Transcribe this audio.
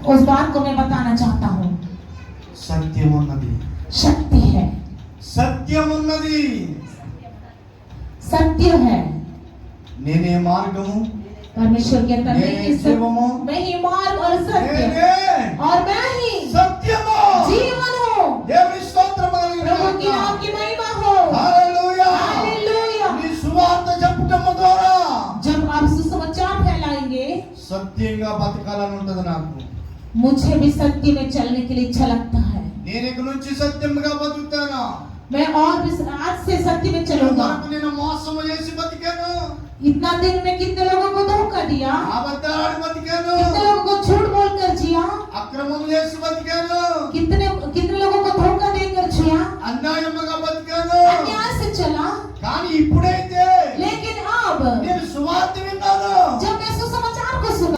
उस बात को मैं बताना चाहता हूँ। సత్యమున్నది, शक्ति है, సత్యమున్నది. सत्य है। నేనే మార్గము, परमेश्वर कहता है నేనే कि జీవము, मैं ही मार्ग और सत्य నేనే और मैं ही సత్యము. जीवन हूँ। దేవుని స్తోత్రం కలుగును प्रभु की గాక. नाम की महिमा हो। హల్లెలూయా. हालेलुया। నీ సువార్త చెప్పటము ద్వారా जब आप सुसमाचार फैलाएंगे, సత్యంగా బతకాలని ఉంటది నాకు. मुझे भी सत्य में चलने के लिए इच्छा लगता है। నేను ఇక నుంచి సత్యంగా బతుకుతాను. मैं और भी आज से सत्य में चलूंगा। నేను మోసము చేసి బతికాను, इतना दिन में कितने लोगों को धोखा दिया, అబద్ధాలు బతికాను, कितने लोगों को झूठ बोलकर जिया, అక్రమం చేసి బతికాను.